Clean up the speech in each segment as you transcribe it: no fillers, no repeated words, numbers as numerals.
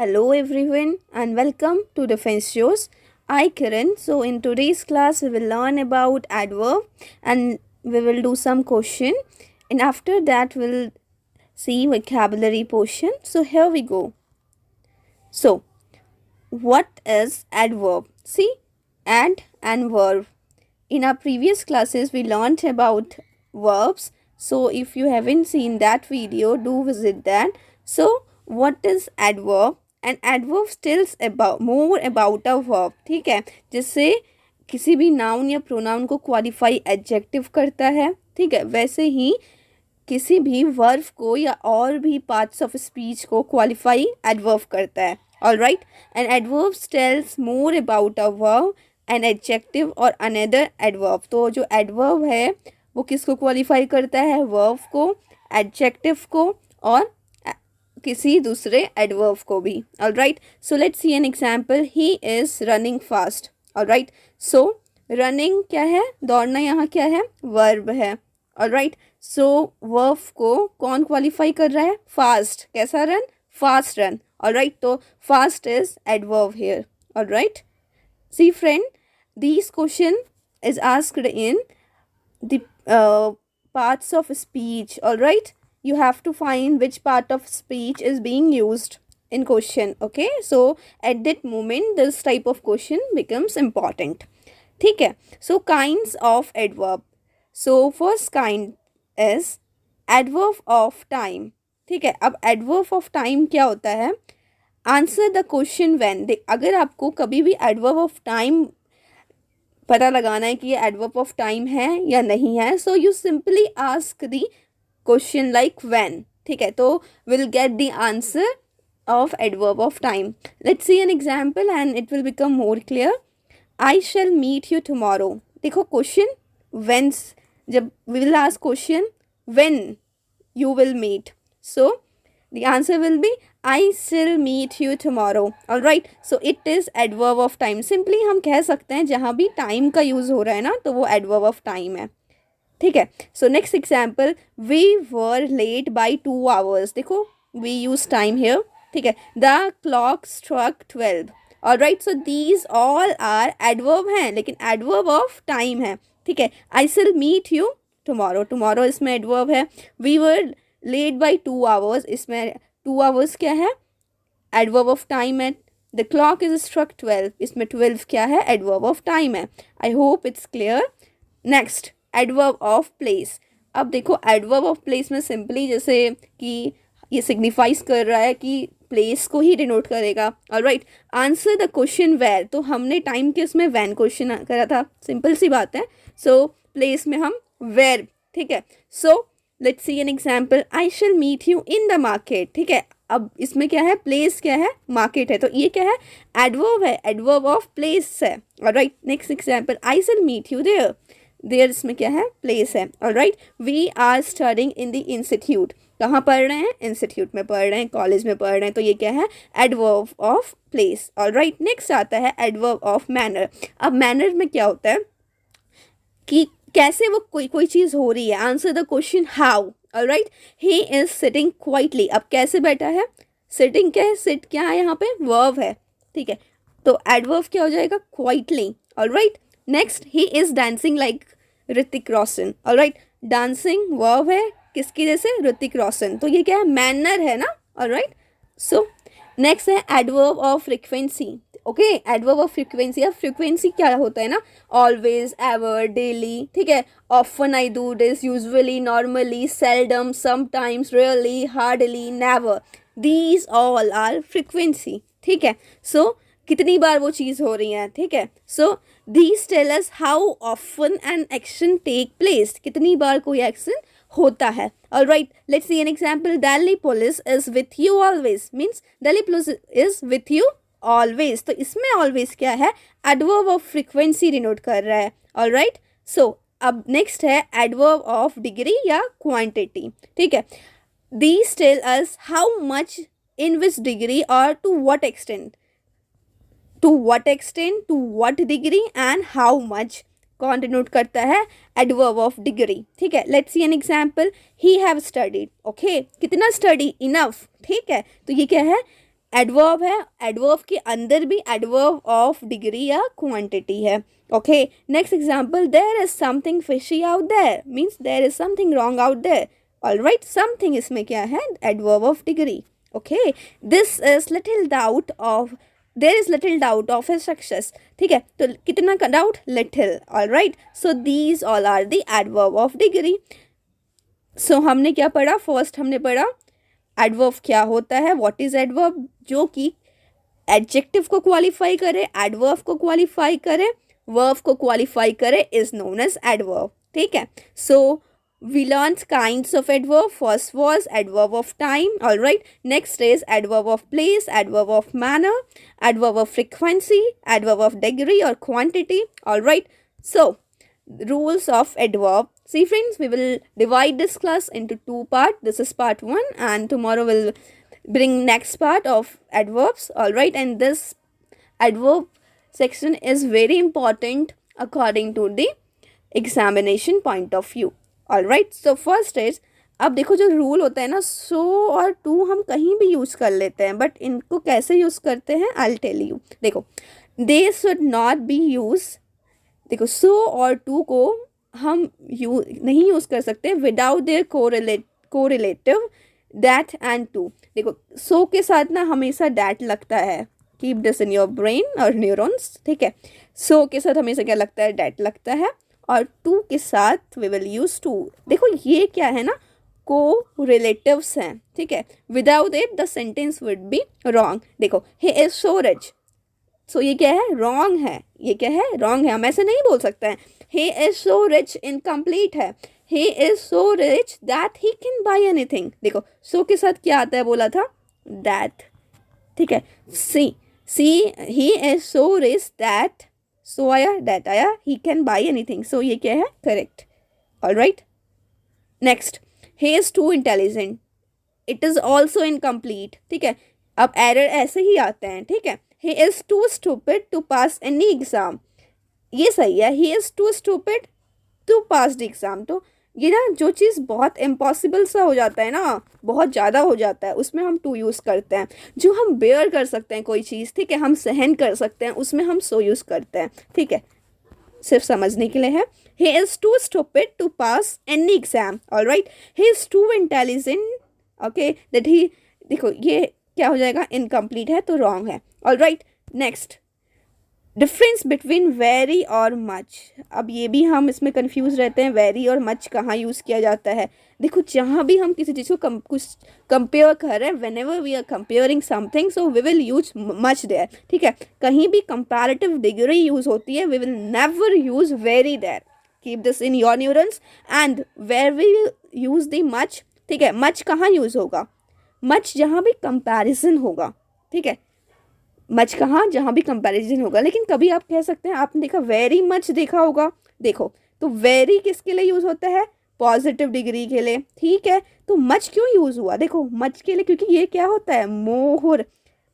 Hello everyone and welcome to Defense Shows. I Kiran. So in today's class we will learn about adverb and we will do some question and after that we'll see vocabulary portion. So here we go. So what is adverb? See, add and verb. In our previous classes we learned about verbs. So if you haven't seen that video, do visit that. So what is adverb? And adverb tells about more about a verb. ठीक है, जिससे किसी भी noun या pronoun को qualify adjective करता है. ठीक है, वैसे ही किसी भी वर्ब को या और भी पार्ट्स ऑफ स्पीच को क्वालिफाई एडवर्ब करता है. Alright, and adverb tells more about a verb and adjective और अनदर एडवर्ब. तो जो एडवर्ब है वो किसको क्वालिफाई करता है? वर्ब को, एडजेक्टिव को और किसी दूसरे एडवर्ब को भी. Alright, so let's see an example. He is running fast. Alright, so running क्या है? दौड़ना यहाँ क्या है? वर्ब है. ऑलराइट, सो वर्ब को कौन क्वालिफाई कर रहा है? फास्ट. कैसा रन? Fast run. ऑलराइट, तो fast is adverb here. Alright, see friend, this question is asked in the parts of speech. Alright, you have to find which part of speech is being used in question. Okay, so at that moment this type of question becomes important. ठीक है, so kinds of adverb. So first kind is adverb of time. ठीक है, अब adverb of time क्या होता है? Answer the question when. अगर आपको कभी भी adverb of time पता लगाना है कि ये एडवर्ब ऑफ टाइम है या नहीं है, so you simply ask the question like when. ठीक है, तो will get the answer of adverb of time. Let's see an example and it will become more clear. I shall meet you tomorrow. देखो question when, जब we will ask question when you will meet, so the answer will be I shall meet you tomorrow. Alright, so it is adverb of time. Simply हम कह सकते हैं जहाँ भी time का use हो रहा है ना, तो वो adverb of time है. ठीक है, so next example, we were late by 2 hours. देखो we use time here. ठीक है, the clock struck 12. Alright, so these all are adverb हैं, लेकिन adverb of time है. ठीक है, I shall meet you tomorrow. Tomorrow इसमें adverb है. We were late by 2 hours, इसमें 2 hours क्या है? एडवर्ब ऑफ टाइम है. द क्लॉक इज स्ट्रक 12, इसमें 12 क्या है? एडवर्ब ऑफ टाइम है. I hope it's clear. Next, adverb of place. अब देखो एडवर्ब ऑफ प्लेस में सिंपली जैसे कि ये सिग्निफाइज कर रहा है कि प्लेस को ही डिनोट करेगा. Alright, answer the question where. तो हमने टाइम के उसमें वैन क्वेश्चन करा था, सिंपल सी बात है. सो प्लेस में हम वेयर. ठीक है, so let's see an example. I shall meet you in the market. ठीक है, अब इसमें क्या है? प्लेस क्या है? मार्केट है. तो ये क्या है? एडवर्ब है, एडवर्ब ऑफ प्लेस है. Alright, next example. I shall meet you there. There इसमें क्या है? प्लेस है. Alright, we are studying in the institute. कहाँ पढ़ रहे हैं? इंस्टीट्यूट में पढ़ रहे हैं, कॉलेज में पढ़ रहे हैं. तो ये क्या है? Adverb of place. Alright, next आता है एडवर्ब ऑफ मैनर. अब मैनर में क्या होता है कि कैसे वो कोई चीज़ हो रही है. Answer the question how. Alright, he is sitting quietly. अब कैसे बैठा है? सिटिंग क्या है? सिट क्या है? यहाँ पे वर्ब है. ठीक है, तो एडवर्ब क्या हो जाएगा? Quietly. Alright, next, he is dancing like Hrithik Roshan. Alright, dancing verb है, किसकी जैसे? ऋतिक रोशन. तो ये क्या है? मैनर है ना. ऑलराइट, सो नेक्स्ट है adverb of frequency. Okay, adverb of frequency. अब फ्रीक्वेंसी क्या होता है ना? Always, ever, daily. ठीक है, often I do this, usually, normally, seldom, sometimes, really, hardly, never. These all are frequency. ठीक है, सो कितनी बार वो चीज़ हो रही है. ठीक है, so these tell us how often an action take place. कितनी बार कोई एक्शन होता है. Alright, let's see an example. Delhi police is with you always. Means Delhi police is with you always. तो इसमें ऑलवेज क्या है? एडवर्ब ऑफ फ्रीक्वेंसी डिनोट कर रहा है. ऑलराइट, सो अब नेक्स्ट है एडवर्ब ऑफ डिग्री या क्वांटिटी. ठीक है, these tell us how much, in which degree और to what extent. To what extent, to what degree and how much. कौन डिनोट करता है? Adverb of degree. ठीक है, let's see an example. He have studied. Okay, कितना study? Enough. ठीक है, तो ये क्या है? एडवर्ब है, एडवर्ब के अंदर भी एडवर्ब ऑफ डिग्री या क्वांटिटी है. Okay, next example, there is something fishy out there means there is something wrong out there. Alright, something इसमें क्या है, adverb of degree. Okay, this is little doubt of, there is little doubt of his success. ठीक है, तो कितना का doubt, little. Alright, so these all are the adverb of degree. So हमने क्या पढ़ा, फर्स्ट हमने पढ़ा एडवर्ब क्या होता है, व्हाट इज एडवर्ब, जो कि एडजेक्टिव को क्वालिफाई करे, एडवर्ब को क्वालिफाई करे, वर्ब को क्वालिफाई करे, इज नोन एज एडवर्ब. ठीक है, so we learned kinds of adverb. First was adverb of time. All right, next is adverb of place, adverb of manner, adverb of frequency, adverb of degree or quantity. All right, so rules of adverb. See friends, we will divide this class into two parts. This is part 1 and tomorrow we'll bring next part of adverbs. All right, and this adverb section is very important according to the examination point of view. All right, so first is, अब देखो जो rule होता है ना, सो और to हम कहीं भी यूज़ कर लेते हैं, बट इनको कैसे यूज़ करते हैं, आई विल टेल यू. देखो, they should not be used, देखो सो और टू को हम नहीं यूज़ कर सकते without their correlative that and to. देखो सो के साथ ना हमेशा दैट लगता है, keep this in your brain और न्यूरॉन्स. ठीक है, सो के साथ हमेशा क्या लगता है, दैट लगता है, और टू के साथ वी विल यूज टू. देखो ये क्या है ना, को रिलेटिव्स हैं. ठीक है, without it the sentence would be wrong. देखो, ही इज सो रिच, सो ये क्या है, रॉन्ग है. ये क्या है, रॉन्ग है, हम ऐसे नहीं बोल सकते हैं. He is so rich incomplete है. He is so rich that he can buy anything. देखो सो के साथ क्या आता है, बोला था दैट. ठीक है, see he is so rich that, so आया, दैट आया, he can buy anything. So ये क्या है, correct. All right, next, he is too intelligent, it is also incomplete. ठीक है, अब एरर ऐसे ही आते हैं. ठीक है, he is too stupid to pass any exam, ये सही है, he is too stupid to pass the exam. तो ये ना जो चीज़ बहुत इम्पॉसिबल सा हो जाता है ना, बहुत ज़्यादा हो जाता है, उसमें हम टू यूज़ करते हैं. जो हम बेयर कर सकते हैं कोई चीज़, ठीक है, हम सहन कर सकते हैं, उसमें हम सो यूज़ करते हैं. ठीक है, सिर्फ समझने के लिए है. He is too stupid to pass any exam. All right, he is too intelligent, okay, that he, देखो ये क्या हो जाएगा, इनकम्प्लीट है तो रॉन्ग है. All right, next, difference between very और मच. अब ये भी हम इसमें कंफ्यूज रहते हैं, वेरी और मच कहाँ यूज़ किया जाता है. देखो जहाँ भी हम किसी चीज़ को कुछ कंपेयर कर रहे हैं, whenever we are comparing something, so we will use much there. ठीक है, कहीं भी कंपैरेटिव डिग्री यूज़ होती है, we will never use very there. Keep this in your neurons. And where we use the much. ठीक है, much कहाँ use होगा, मच जहाँ भी कंपैरिजन होगा. ठीक है, मच कहाँ, जहाँ भी कंपैरिजन होगा. लेकिन कभी आप कह सकते हैं, आपने देखा वेरी मच देखा होगा. देखो तो वेरी किसके लिए यूज़ होता है, पॉजिटिव डिग्री के लिए. ठीक है, तो मच क्यों यूज़ हुआ, देखो मच के लिए, क्योंकि ये क्या होता है, मोहर,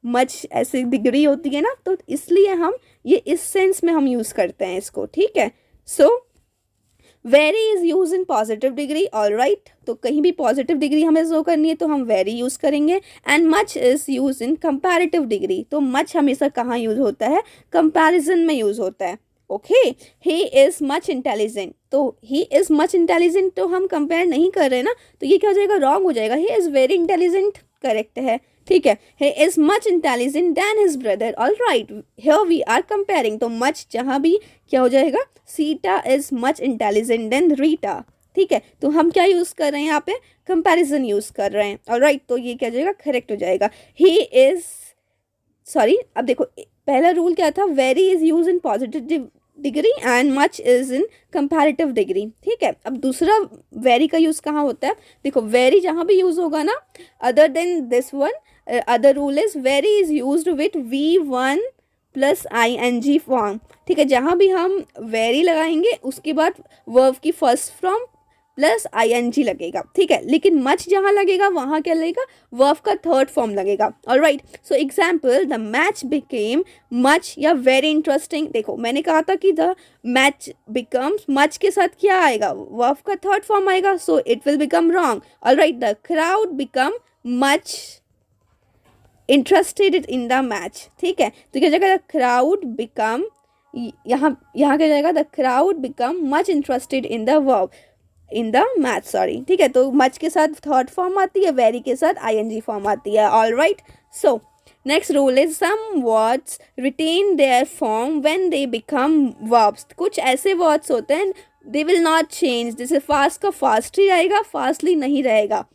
मच ऐसी डिग्री होती है ना, तो इसलिए हम ये इस सेंस में हम यूज़ करते हैं इसको. ठीक है, so very is use in positive degree. All right, तो कहीं भी पॉजिटिव डिग्री हमें शो करनी है तो हम वेरी यूज़ करेंगे. And much is use in comparative degree, तो मच हमेशा कहाँ यूज़ होता है, कंपैरिजन में यूज़ होता है. Okay, he is much intelligent, तो ही इज़ मच इंटेलिजेंट तो हम कंपेयर नहीं कर रहे ना, तो ये क्या हो जाएगा, रॉन्ग हो जाएगा. He is very intelligent correct है. ठीक है, he is much intelligent than his brother. All right, here we are comparing, तो मच जहाँ भी क्या हो जाएगा, Sita is much intelligent then Rita. ठीक है, तो हम क्या यूज़ कर रहे हैं यहाँ पे, कंपैरिजन यूज़ कर रहे हैं. ऑल राइट, तो ये क्या हो जाएगा, करेक्ट हो जाएगा. ही इज़, सॉरी, अब देखो पहला रूल क्या था, very is use in positive degree and much is in comparative degree. ठीक है, अब दूसरा वेरी का यूज़ कहाँ होता है, देखो वेरी जहाँ भी यूज़ होगा ना, other than this one, other rule is very is used with V1 plus ING form. ठीक है, जहाँ भी हम वेरी लगाएंगे उसके बाद वर्ब की फर्स्ट फॉर्म प्लस ING लगेगा. ठीक है, लेकिन मच जहाँ लगेगा वहाँ क्या लगेगा, वर्ब का थर्ड फॉर्म लगेगा. All right, so example, the match became much या वेरी इंटरेस्टिंग. देखो मैंने कहा था कि द मैच बिकम्स, मच के साथ क्या आएगा, वर्ब का थर्ड फॉर्म आएगा, so it will become wrong. All right, the crowd become much interested in the match, ठीक है। तो क्या जाएगा, द क्राउड बिकम, यहाँ क्या जाएगा, the crowd become much interested in the verb, in the math, sorry, ठीक है। तो मच के साथ थर्ड फॉर्म आती है, वेरी के साथ आईएनजी फॉर्म आती है। All right, so next rule is some words retain their form when they become verbs. कुछ ऐसे वर्ड्स होते हैं दे विल नॉट चेंज, जैसे फास्ट का फास्ट ही रहेगा, फास्टली नहीं रहेगा।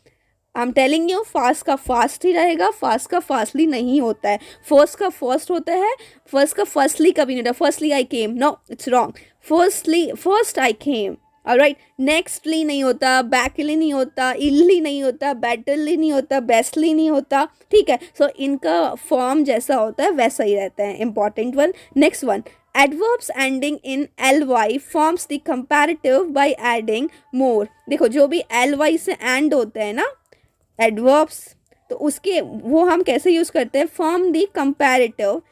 I am telling you, fast का फास्ट ही रहेगा, फास्ट का फास्टली नहीं होता है। फर्स्ट का फर्स्ट होता है, फर्स्ट का फर्स्टली कभी नहीं होता। Firstly I came, no it's wrong. Firstly, first I came, alright. Nextly नहीं होता, बैकली नहीं होता, इल्ली नहीं होता, बेटरली नहीं होता, बेस्टली नहीं होता, ठीक है। सो इनका फॉर्म जैसा होता है वैसा ही रहता है। Important one, next one, adverbs ending in ly forms the comparative by adding more. देखो जो भी ly से एंड होते हैं ना एडवर्ब्स, तो उसके वो हम कैसे यूज़ करते हैं, फॉर्म द कंपैरेटिव।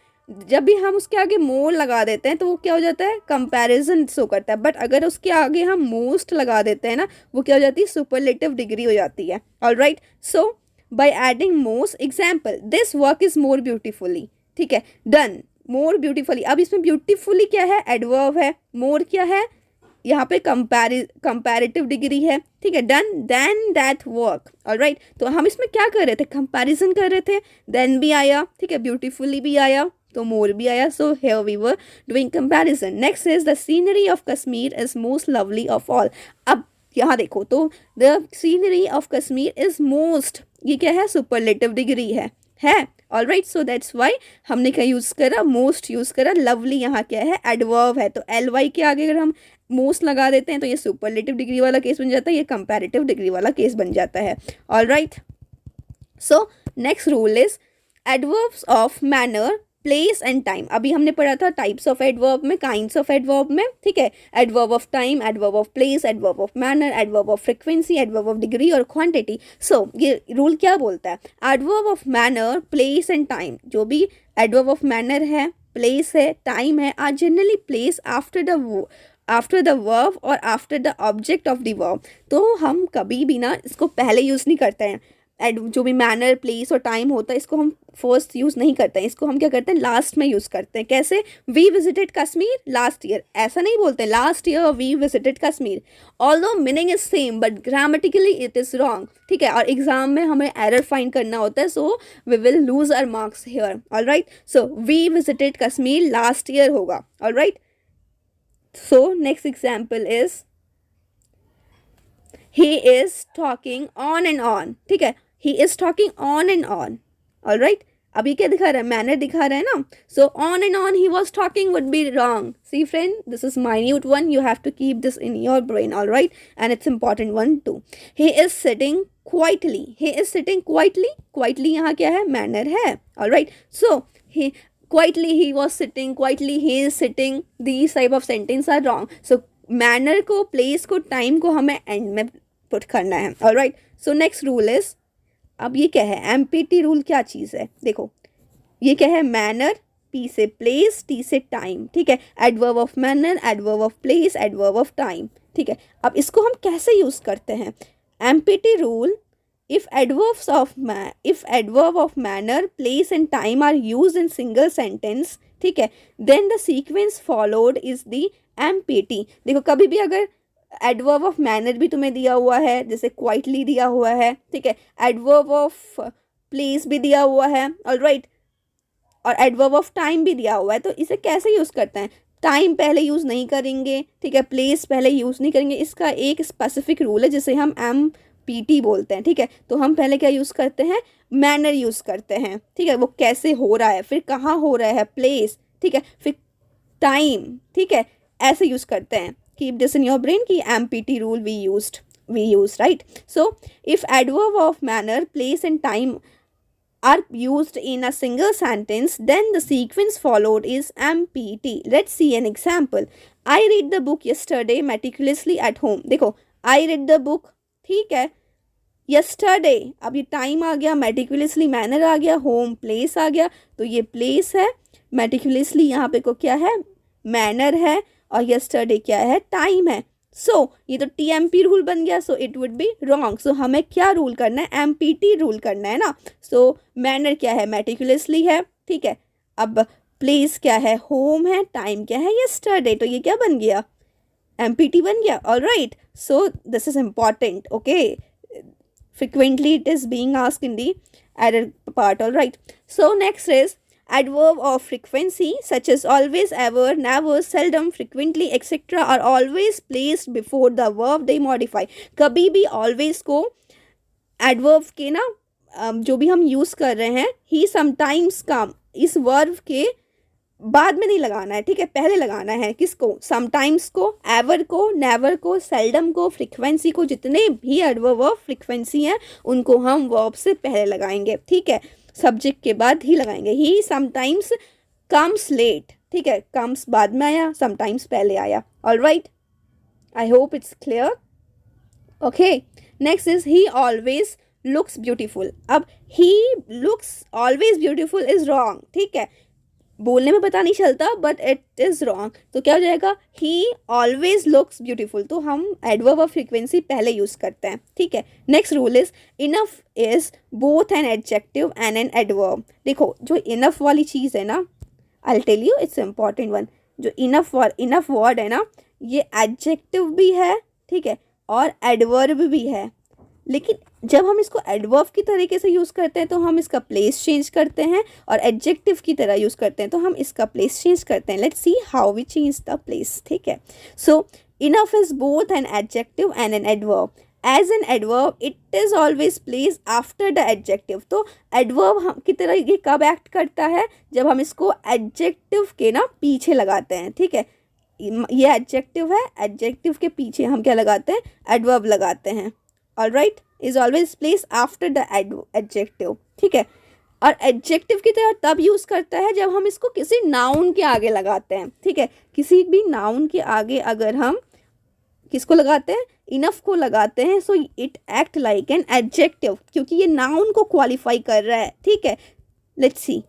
जब भी हम उसके आगे मोर लगा देते हैं तो वो क्या हो जाता है, कंपैरिजन शो करता है। बट अगर उसके आगे हम मोस्ट लगा देते हैं ना, वो क्या हो जाती है, सुपरलेटिव डिग्री हो जाती है। Alright, so by adding most, example this work is more beautifully, ठीक है, डन मोर ब्यूटीफुली। अब इसमें ब्यूटीफुली क्या है, एडवर्ब है, मोर क्या है, यहाँ पे कंपैरेटिव डिग्री है, ठीक है, done then that work. Alright, तो हम इसमें क्या कर रहे थे, कंपैरिजन कर रहे थे, देन भी आया, ठीक है, ब्यूटीफुली भी आया, तो मोर भी आया। So here we were doing comparison. Next is the scenery of Kashmir is most lovely of all. अब यहाँ देखो तो the scenery of Kashmir is most, ये क्या है, सुपरलेटिव डिग्री है। ऑलराइट, सो दैट्स वाई हमने क्या यूज़ करा, मोस्ट यूज़ करा। लवली यहाँ क्या है, एडवर्ब है, तो ly के आगे अगर हम मोस्ट लगा देते हैं तो ये सुपरलेटिव डिग्री वाला केस बन जाता है, ये कंपैरेटिव डिग्री वाला केस बन जाता है। Alright, so next rule is adverbs of manner, place and time. अभी हमने पढ़ा था टाइप्स ऑफ एडवर्ब में, काइंड्स ऑफ एडवर्ब में, ठीक है, adverb of time, adverb of place, adverb of manner, adverb of frequency, adverb of degree और quantity. सो ये रूल क्या बोलता है, adverb of manner, place and time, जो भी एडवर्ब ऑफ मैनर है, प्लेस है, टाइम है, are generally place after the verb और after the object of the verb. तो हम कभी भी ना इसको पहले यूज़ नहीं करते हैं, जो भी मैनर, प्लेस और टाइम होता है इसको हम फर्स्ट यूज़ नहीं करते हैं, इसको हम क्या करते हैं, लास्ट में यूज़ करते हैं। कैसे, we visited Kashmir last year, ऐसा नहीं बोलते last year we visited Kashmir, although meaning is same but grammatically it is wrong, ठीक है। और एग्जाम में हमें एरर फाइंड करना होता है, so we will lose our marks here. Alright, so we visited Kashmir last year होगा। Alright, so next example is he is talking on and on, ठीक है, he is talking on and on. Alright, अभी क्या दिखा रहा है, manner दिखा रहा है ना, so on and on he was talking would be wrong. See friend, this is minute one, you have to keep this in your brain. Alright, and it's important one too. He is sitting quietly, he is sitting quietly, quietly यहाँ क्या है, manner है. Alright, so he quietly he was sitting, quietly he is sitting, these type of sentence are wrong. So manner को, place को, time को हमें and में put करना है। Alright, so next rule is, अब ये क्या है, एमपीटी रूल क्या चीज़ है, देखो ये क्या है, मैनर, पी से प्लेस, टी से टाइम, ठीक है, adverb of manner, adverb of place, adverb of time, ठीक है। अब इसको हम कैसे यूज़ करते हैं, empty rule, if adverb of manner, place and time are used in single sentence, ठीक है, then the sequence followed is the MPT। देखो कभी भी अगर एडवर्ब ऑफ मैनर भी तुम्हें दिया हुआ है, जैसे क्वाइटली दिया हुआ है, ठीक है, एडवर्ब ऑफ प्लेस भी दिया हुआ है, ऑलराइट, और एडवर्ब ऑफ टाइम भी दिया हुआ है, तो इसे कैसे यूज़ करते हैं, टाइम पहले यूज़ नहीं करेंगे, ठीक है, प्लेस पहले यूज़ नहीं करेंगे, इसका एक स्पेसिफिक रूल है जिसे हम MPT बोलते हैं, ठीक है। तो हम पहले क्या यूज़ करते हैं, मैनर यूज़ करते हैं, ठीक है, वो कैसे हो रहा है, फिर कहाँ हो रहा है, प्लेस, ठीक है, फिर टाइम, ठीक है, ऐसे यूज़ करते हैं। Keep this in your brain कि MPT rule we use, right. So if adverb of manner, place and time are used in a single sentence, then the sequence followed is MPT. Let's see an example. I read the book yesterday meticulously at home. देखो I read the book, ठीक है, yesterday, अब ये time आ गया, meticulously manner आ गया, home place आ गया, तो ये प्लेस है, meticulously यहाँ पे को क्या है, मैनर है, और yesterday क्या है, टाइम है। सो ये तो TMP रूल बन गया, so it would be wrong. So हमें क्या रूल करना है, MPT रूल करना है ना. सो मैनर क्या है, मेटिकुलसली है. ठीक है, अब प्लेस क्या है, होम है. टाइम क्या है, यस्टरडे. तो ये क्या बन गया, MPT बन गया. All right, so this is important. Okay, frequently it is being asked in the error part. All right, so next is adverb of frequency such as always, ever, never, seldom, frequently, etc. are always placed before the verb they modify. कभी भी always को adverb के ना जो भी हम use कर रहे हैं ही sometimes का इस verb के बाद में नहीं लगाना है. ठीक है, पहले लगाना है. किसको, समटाइम्स को, एवर को, नेवर को, सेल्डम को, फ्रीक्वेंसी को. जितने भी एडवर्ब ऑफ फ्रीक्वेंसी हैं उनको हम वर्ब से पहले लगाएंगे. ठीक है, सब्जेक्ट के बाद ही लगाएंगे. He sometimes comes late. ठीक है, कम्स बाद में आया, समटाइम्स पहले आया. All right, I hope it's clear. Okay, next is he always looks beautiful. अब he looks always beautiful is wrong. ठीक है, बोलने में पता नहीं चलता बट इट इज़ रॉन्ग. तो क्या हो जाएगा, ही ऑलवेज लुक्स ब्यूटीफुल. तो हम एडवर्ब ऑफ फ्रीक्वेंसी पहले यूज़ करते हैं. ठीक है, next rule is enough is both an adjective and an adverb. देखो जो इनफ वाली चीज़ है ना, I will tell you, it's important one. जो इनफ वर्ड है ना, ये एडजेक्टिव भी है. ठीक है, और एडवर्ब भी है. लेकिन जब हम इसको एडवर्ब की तरीके से यूज़ करते हैं तो हम इसका प्लेस चेंज करते हैं, और एडजेक्टिव की तरह यूज़ करते हैं तो हम इसका प्लेस चेंज करते हैं. Let's see how we change the place. ठीक है, so enough is both an adjective and an adverb. As an adverb it is always place after the adjective. तो एडवर्ब की तरह ये कब एक्ट करता है, जब हम इसको एडजेक्टिव के ना पीछे लगाते हैं. ठीक है, ये एडजेक्टिव है, एडजेक्टिव के पीछे हम क्या लगाते हैं, एडवर्ब लगाते हैं. All right, is always place after the adjective. ठीक है, और एडजेक्टिव की तरह तब यूज़ करता है जब हम इसको किसी नाउन के आगे लगाते हैं. ठीक है, किसी भी नाउन के आगे अगर हम किसको लगाते हैं, इनफ को लगाते हैं, so it act like an adjective, क्योंकि ये नाउन को क्वालिफाई कर रहा है. ठीक है, लेट्स सी,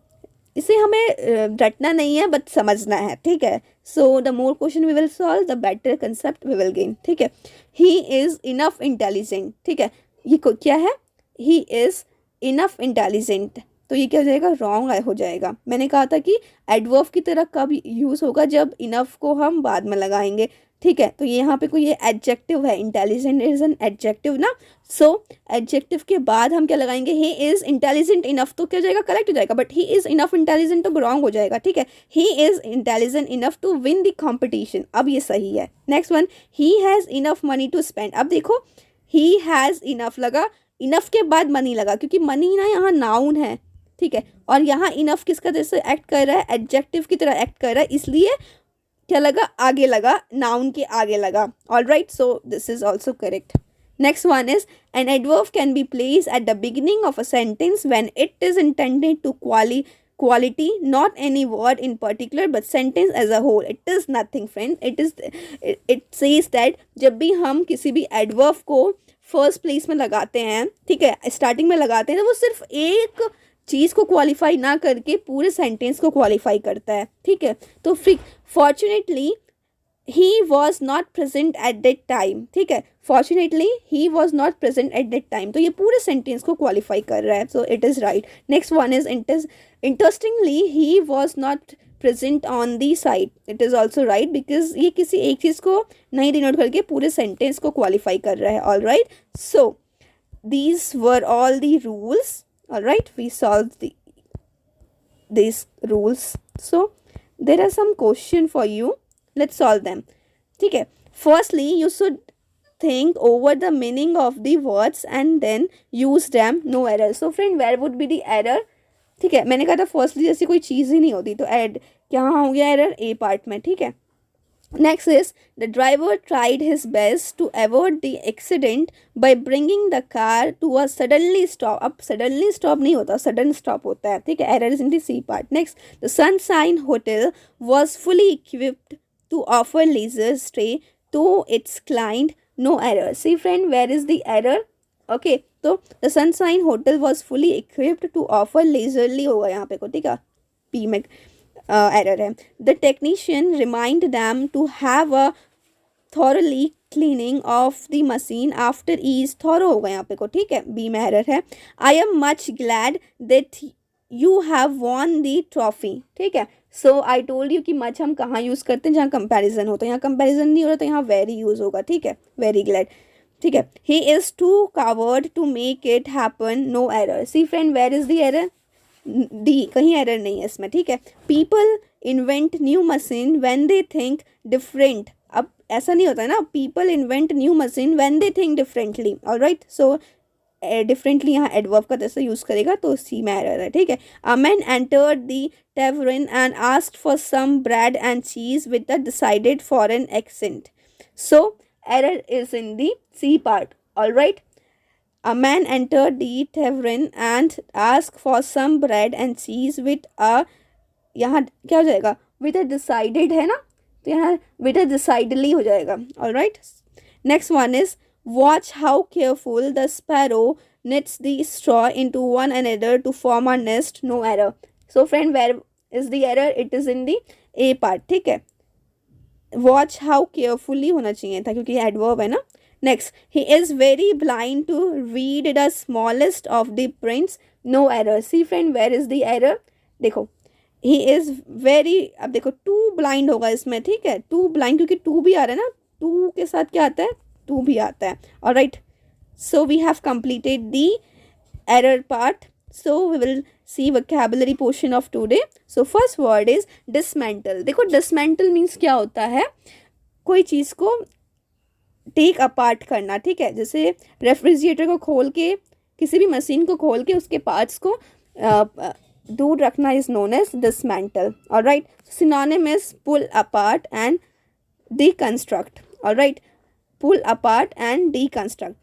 इसे हमें रटना नहीं है बट समझना है. ठीक है, so the more question we will solve the better concept we will gain. ठीक है, ही इज़ इनफ इंटेलिजेंट. ठीक है, ये क्या है, ही इज़ इनफ इंटेलिजेंट. तो ये क्या हो जाएगा, रॉन्ग हो जाएगा. मैंने कहा था कि एडवर्ब की तरह कब यूज़ होगा, जब इनफ को हम बाद में लगाएंगे. ठीक है, तो यहाँ पे कोई ये एडजेक्टिव है, इंटेलिजेंट इज एन एडजेक्टिव ना. सो एडजेक्टिव के बाद हम क्या लगाएंगे, ही इज़ इंटेलिजेंट इनफ. तो क्या हो जाएगा, करेक्ट हो जाएगा. But he is enough intelligent तो रॉन्ग हो जाएगा. ठीक है, he is intelligent enough to win the competition. अब ये सही है. Next one, he has enough money to spend. अब देखो, ही हैज़ इनफ लगा, इनफ के बाद मनी लगा, क्योंकि मनी ना यहाँ नाउन है. ठीक है, और यहाँ इनफ किसका जैसे एक्ट कर रहा है, एडजेक्टिव की तरह एक्ट कर रहा है, इसलिए क्या लगा, आगे लगा, नाउन के आगे लगा. All right, so this is also correct. Next one is an adverb can be place at the beginning of a sentence when it is intended to quality, not any word in particular but sentence as a whole. It is nothing friend, it says that जब भी हम किसी भी adverb को first place में लगाते हैं, ठीक है, स्टार्टिंग में लगाते हैं, तो वो सिर्फ एक चीज़ को क्वालिफाई ना करके पूरे सेंटेंस को क्वालिफाई करता है. ठीक है, तो fortunately he was not present at that time. ठीक है, fortunately he was not present at that time, तो ये पूरे सेंटेंस को क्वालिफाई कर रहा है. So it is right. Next one is interestingly he was not present on the site. It is also right, because ये किसी एक चीज़ को नहीं डिनोट करके पूरे सेंटेंस को क्वालिफाई कर रहा है. All right, so these were all the rules. All right, we solved these rules. So there are some question for you. Let's solve them. ठीक है, firstly you should think over the meaning of the words and then use them. No error. So friend, where would be the error? ठीक है, मैंने कहा था firstly जैसी कोई चीज़ ही नहीं होती, तो ऐड क्या हो गया एरर, ए पार्ट में. ठीक है, next is the driver tried his best to avoid the accident by bringing the car to a suddenly stop. अब suddenly stop नहीं होता, sudden stop होता है. ठीक है, error is in the C part. Next, the Sunshine Hotel was fully equipped to offer leisure stay to its client. No error. See friend, where is the error? Okay, तो the Sunshine Hotel was fully equipped to offer leisurely होगा यहाँ पे को. ठीक है, P में error है. The technician remind them to have a thoroughly cleaning of the machine after is thorough होगा यहाँ पे को, ठीक है, बी में एरर है. I am much glad that you have won the trophy, ठीक है. सो आई टोल्ड यू कि मच हम कहाँ यूज़ करते हैं, जहाँ कंपैरिजन होता है. यहाँ कंपैरिजन नहीं हो रहा तो यहाँ वेरी यूज़ होगा, ठीक है, वेरी ग्लैड, ठीक है. He is too coward to make it happen, no error. See friend, where is the error? D, कहीं एरर नहीं है इसमें, ठीक है. People invent new machine when they think different. अब ऐसा नहीं होता है ना, people invent new machine when they think differently. Alright, so differently यहाँ एडवर्ब का जैसे यूज़ करेगा तो सी में एरर है, ठीक है. A man entered the tavern and asked for some bread and cheese with a decided foreign accent. So error is in the C part. All right. A man entered the tavern and asked for some bread and cheese with a, यहाँ क्या हो जाएगा, with a decided है ना, तो यहाँ with a decidedly हो जाएगा. All right. Next one is watch how careful the sparrow knits the straw into one another to form a nest. No error. So friend, where is the error? It is in the A part, ठीक है. Watch how carefully होना चाहिए था क्योंकि adverb है ना. Next, he is very blind to read the smallest of the prints. No error. See friend, where is the error? देखो, he is very, अब देखो too blind होगा इसमें, ठीक है, too blind क्योंकि टू भी आ रहा है ना, टू के साथ क्या आता है, टू भी आता है. Alright, so we have completed the error part. So we will see vocabulary portion of today. So first word is dismantle. देखो dismantle means क्या होता है, कोई चीज़ को टेक अपार्ट करना, ठीक है. जैसे रेफ्रिजरेटर को खोल के, किसी भी मशीन को खोल के उसके पार्ट्स को दूर रखना is known as dismantle. Alright, synonym is pull apart and deconstruct. Alright, pull apart and deconstruct.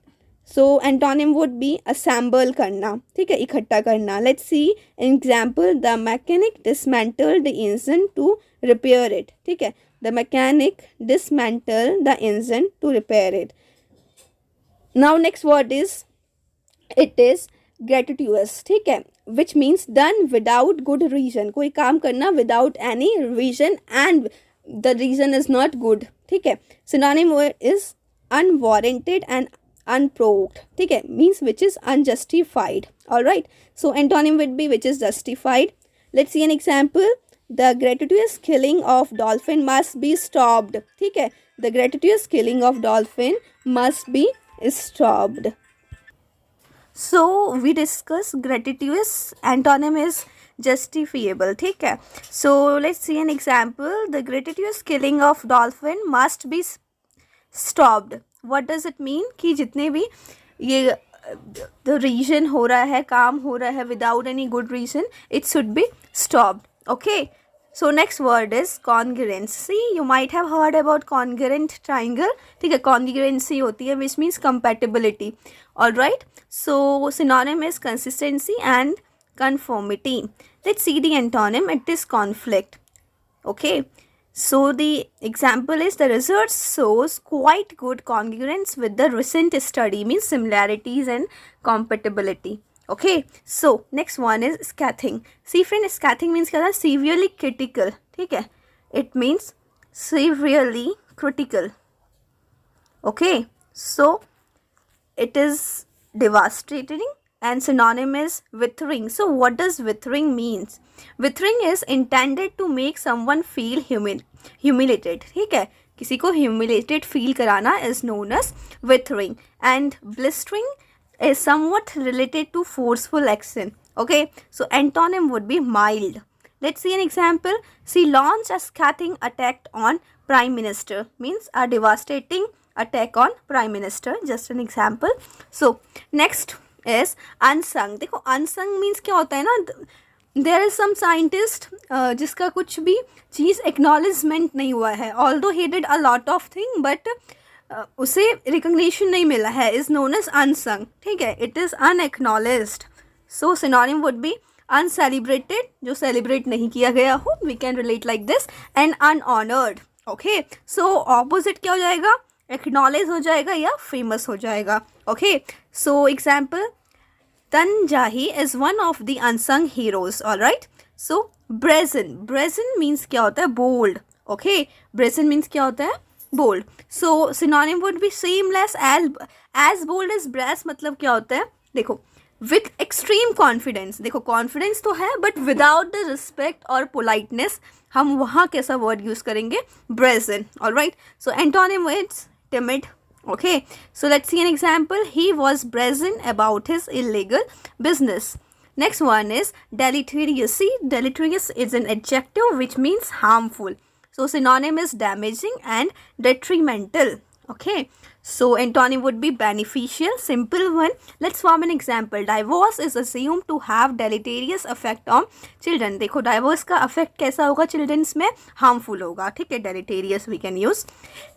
So antonym would be assemble करना, ठीक है, इकट्ठा करना. Let's see example. The mechanic dismantled the engine to repair it, ठीक है. The mechanic dismantled the engine to repair it. Now next word is, it is gratuitous, ठीक है, which means done without good reason. कोई काम करना without any reason and the reason is not good, ठीक है. Synonym is unwarranted and unprovoked, ठीक है, means which is unjustified. All right, so antonym would be which is justified. Let's see an example. The gratuitous killing of dolphin must be stopped, ठीक है. The gratuitous killing of dolphin must be stopped. So we discuss gratuitous, antonym is justifiable, ठीक है. So let's see an example. The gratuitous killing of dolphin must be stopped. What does it mean? कि जितने भी ये the reason हो रहा है, काम हो रहा है without any good reason, it should be stopped. Okay. So next word is congruency. You might have heard about congruent triangle, ठीक है. Congruency होती है which means compatibility. All right. So synonym is consistency and conformity. Let's see the antonym. It is conflict. Okay. So the example is the research shows quite good congruence with the recent study, means similarities and compatibility. Okay, so next one is scathing. See friend, scathing means क्या था, severely critical, ठीक है. It means severely critical. Okay, so it is devastating and synonym is withering. So what does withering means? Withering is intended to make someone feel humiliated, ठीक है. किसी को humiliated feel कराना is known as withering. And blistering is somewhat related to forceful action. Okay, so antonym would be mild. Let's see an example. She launched a scathing attack on Prime Minister, means a devastating attack on Prime Minister. Just an example. So next is unsung. देखो unsung means क्या होता है ना, there is some scientist जिसका कुछ भी चीज़ acknowledgement नहीं हुआ है, although he did a lot of thing but उसे रिकग्निशन नहीं मिला है, इज नोन एज अनसंग, ठीक है. It is unacknowledged. So synonym would be uncelebrated, जो सेलिब्रेट नहीं किया गया हो, we can relate like this. And unhonoured. Okay, so opposite क्या हो जाएगा, एक्नॉलेज हो जाएगा या फेमस हो जाएगा. ओके, सो एग्जाम्पल, तनजाही is one of the unsung heroes. Alright, so brazen. Brazen means क्या होता है, बोल्ड. ओके, ब्रेजन मीन्स क्या होता है, bold. So synonym would be seamless, as bold as brass. मतलब क्या होता है, देखो, with extreme confidence. देखो confidence तो है but without the respect और politeness, हम वहाँ कैसा word use करेंगे, brazen. Alright, so antonym is timid. Okay, so let's see an example. He was brazen about his illegal business. Next one is deleterious. See, deleterious is an adjective which means harmful. So synonym is damaging and detrimental. Okay, so antonym would be beneficial. Simple one. Let's form an example. Divorce is assumed to have deleterious effect on children. देखो divorce का effect कैसा होगा children's में, harmful होगा. ठीक है, deleterious we can use.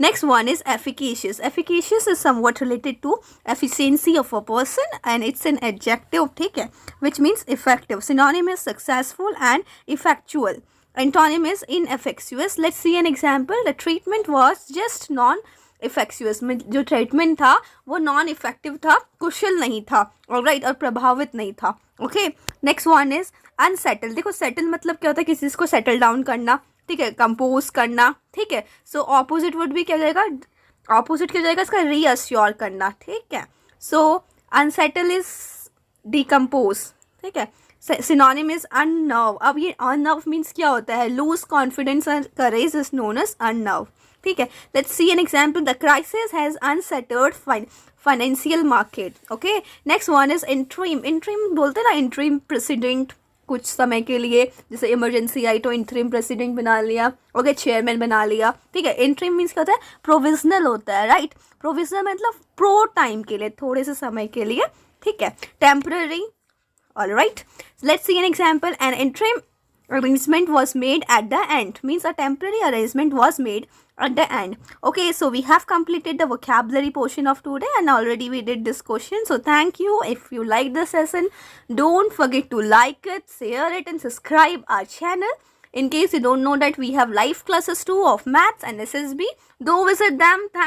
Next one is efficacious. Efficacious is somewhat related to efficiency of a person and it's an adjective. ठीक है, which means effective. Synonym is successful and effectual. Antonym is ineffectuous. Let's see an example. The treatment was just non-effectuous. में जो treatment था वो non effective था, कुशल नहीं था, alright, और प्रभावित नहीं था. Okay, next one is unsettle. देखो सेटल मतलब क्या होता है, किसी को सेटल डाउन करना. ठीक है, कंपोज करना. ठीक है, सो ऑपोजिट वुड भी क्या जाएगा, ऑपोजिट क्या जाएगा इसका, रीअश्योर करना. ठीक है, सो अनसेटल इज डिकम्पोज. ठीक है, सिनोनिम इज अननर्व. अब ये अननर्व मीन्स क्या होता है, lose confidence and courage is known as unnerve. ठीक है, let's see an example. The crisis has unsettled financial market. Okay, next one is interim. Interim बोलते हैं ना, इंट्रीम प्रेसिडेंट, कुछ समय के लिए, जैसे इमरजेंसी आई तो इंट्रीम प्रेसिडेंट बना लिया. ओके, चेयरमैन बना लिया. ठीक है, इंट्रीम मीन्स क्या होता है, प्रोविजनल होता है. राइट, प्रोविजनल मतलब प्रो टाइम के लिए, थोड़े से समय के लिए. ठीक है, temporary. Alright, let's see an example. An interim arrangement was made at the end. Means a temporary arrangement was made at the end. Okay, so we have completed the vocabulary portion of today and already we did this question. So thank you. If you like this session, don't forget to like it, share it and subscribe our channel. In case you don't know that we have live classes too of maths and SSB, do visit them. Thank